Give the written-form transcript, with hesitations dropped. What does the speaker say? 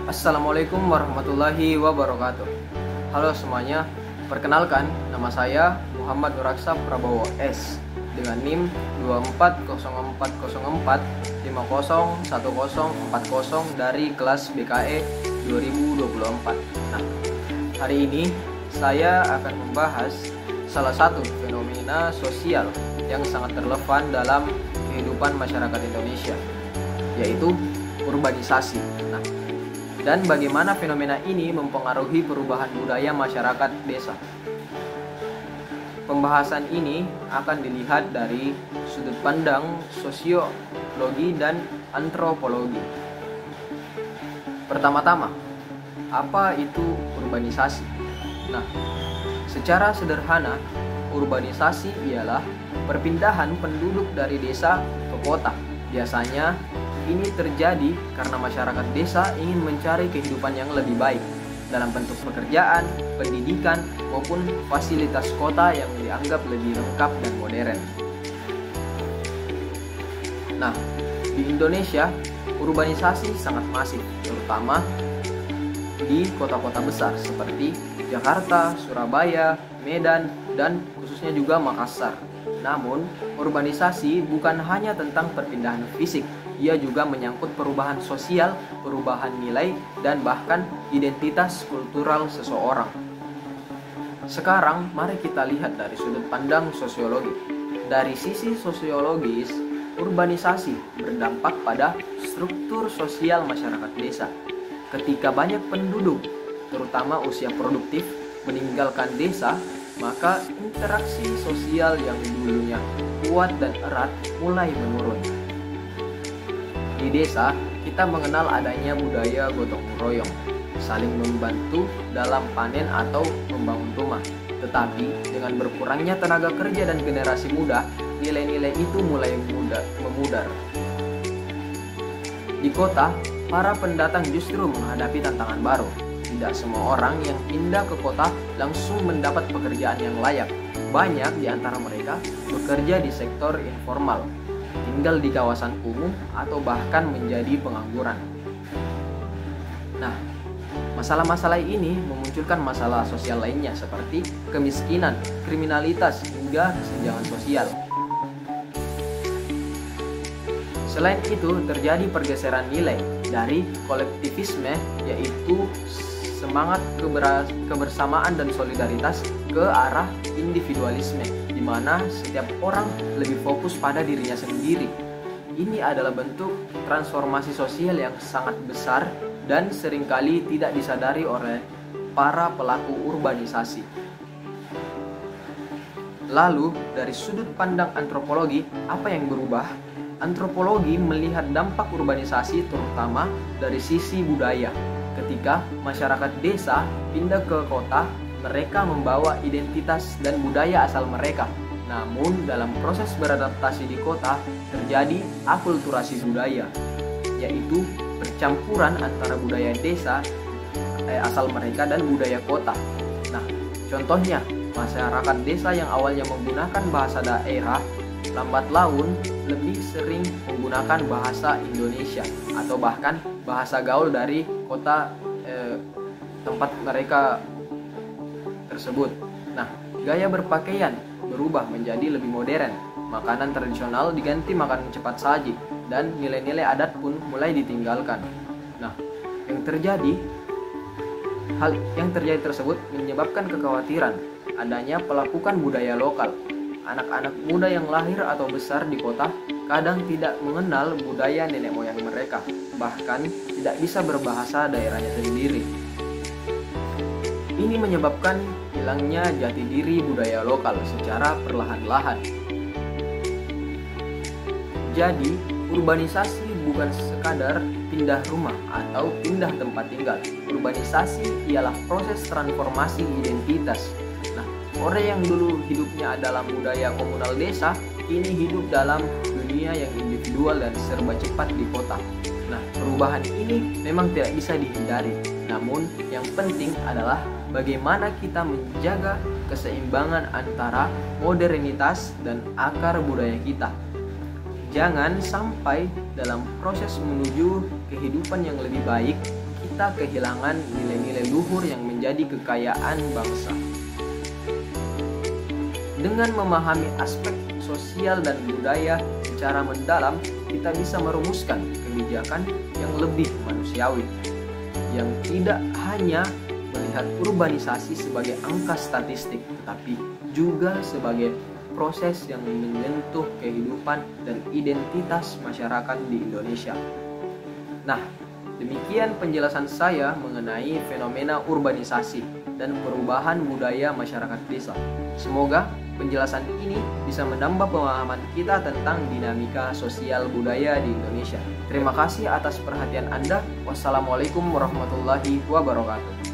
Assalamualaikum warahmatullahi wabarakatuh. Halo semuanya, perkenalkan nama saya Muhammad Nuraksa Prabowo S dengan NIM 240404501040 dari kelas BKE 2024. Nah, hari ini saya akan membahas salah satu fenomena sosial yang sangat relevan dalam kehidupan masyarakat Indonesia, yaitu urbanisasi. Nah, dan bagaimana fenomena ini mempengaruhi perubahan budaya masyarakat desa. Pembahasan ini akan dilihat dari sudut pandang sosiologi dan antropologi. Pertama-tama, apa itu urbanisasi? Nah, secara sederhana, urbanisasi ialah perpindahan penduduk dari desa ke kota. Biasanya ini terjadi karena masyarakat desa ingin mencari kehidupan yang lebih baik dalam bentuk pekerjaan, pendidikan, maupun fasilitas kota yang dianggap lebih lengkap dan modern. Nah, di Indonesia, urbanisasi sangat masif, terutama di kota-kota besar seperti Jakarta, Surabaya, Medan, dan khususnya juga Makassar. Namun, urbanisasi bukan hanya tentang perpindahan fisik, ia juga menyangkut perubahan sosial, perubahan nilai, dan bahkan identitas kultural seseorang. Sekarang, mari kita lihat dari sudut pandang sosiologi. Dari sisi sosiologis, urbanisasi berdampak pada struktur sosial masyarakat desa. Ketika banyak penduduk, terutama usia produktif, meninggalkan desa, maka interaksi sosial yang dulunya kuat dan erat mulai menurun. Di desa, kita mengenal adanya budaya gotong royong, saling membantu dalam panen atau membangun rumah. Tetapi dengan berkurangnya tenaga kerja dan generasi muda, nilai-nilai itu mulai memudar. Di kota, para pendatang justru menghadapi tantangan baru. Tidak semua orang yang pindah ke kota langsung mendapat pekerjaan yang layak. Banyak di antara mereka bekerja di sektor informal, tinggal di kawasan kumuh, atau bahkan menjadi pengangguran. Nah, masalah-masalah ini memunculkan masalah sosial lainnya seperti kemiskinan, kriminalitas, hingga kesenjangan sosial. Selain itu, terjadi pergeseran nilai dari kolektivisme, yaitu semangat kebersamaan dan solidaritas, ke arah individualisme, di mana setiap orang lebih fokus pada dirinya sendiri. Ini adalah bentuk transformasi sosial yang sangat besar dan seringkali tidak disadari oleh para pelaku urbanisasi. Lalu, dari sudut pandang antropologi, apa yang berubah? Antropologi melihat dampak urbanisasi terutama dari sisi budaya. Ketika masyarakat desa pindah ke kota, mereka membawa identitas dan budaya asal mereka. Namun dalam proses beradaptasi di kota, terjadi akulturasi budaya, yaitu percampuran antara budaya desa asal mereka dan budaya kota. Nah, contohnya, masyarakat desa yang awalnya menggunakan bahasa daerah, lambat laun lebih sering menggunakan bahasa Indonesia atau bahkan bahasa gaul dari kota tempat mereka tersebut. Nah, gaya berpakaian berubah menjadi lebih modern. Makanan tradisional diganti makanan cepat saji, dan nilai-nilai adat pun mulai ditinggalkan. Nah, hal yang terjadi tersebut menyebabkan kekhawatiran adanya pelapukan budaya lokal. Anak-anak muda yang lahir atau besar di kota kadang tidak mengenal budaya nenek moyang mereka, bahkan tidak bisa berbahasa daerahnya sendiri. Ini menyebabkan hilangnya jati diri budaya lokal secara perlahan-lahan. Jadi, urbanisasi bukan sekadar pindah rumah atau pindah tempat tinggal. Urbanisasi ialah proses transformasi identitas. Nah, orang yang dulu hidupnya dalam budaya komunal desa, kini hidup dalam dunia yang individual dan serba cepat di kota. Nah, perubahan ini memang tidak bisa dihindari. Namun, yang penting adalah bagaimana kita menjaga keseimbangan antara modernitas dan akar budaya kita. Jangan sampai dalam proses menuju kehidupan yang lebih baik, kita kehilangan nilai-nilai luhur yang menjadi kekayaan bangsa. Dengan memahami aspek sosial dan budaya secara mendalam, kita bisa merumuskan kebijakan yang lebih manusiawi, yang tidak hanya melihat urbanisasi sebagai angka statistik, tetapi juga sebagai proses yang menyentuh kehidupan dan identitas masyarakat di Indonesia. Nah, demikian penjelasan saya mengenai fenomena urbanisasi dan perubahan budaya masyarakat desa. Semoga penjelasan ini bisa menambah pemahaman kita tentang dinamika sosial budaya di Indonesia. Terima kasih atas perhatian Anda. Wassalamualaikum warahmatullahi wabarakatuh.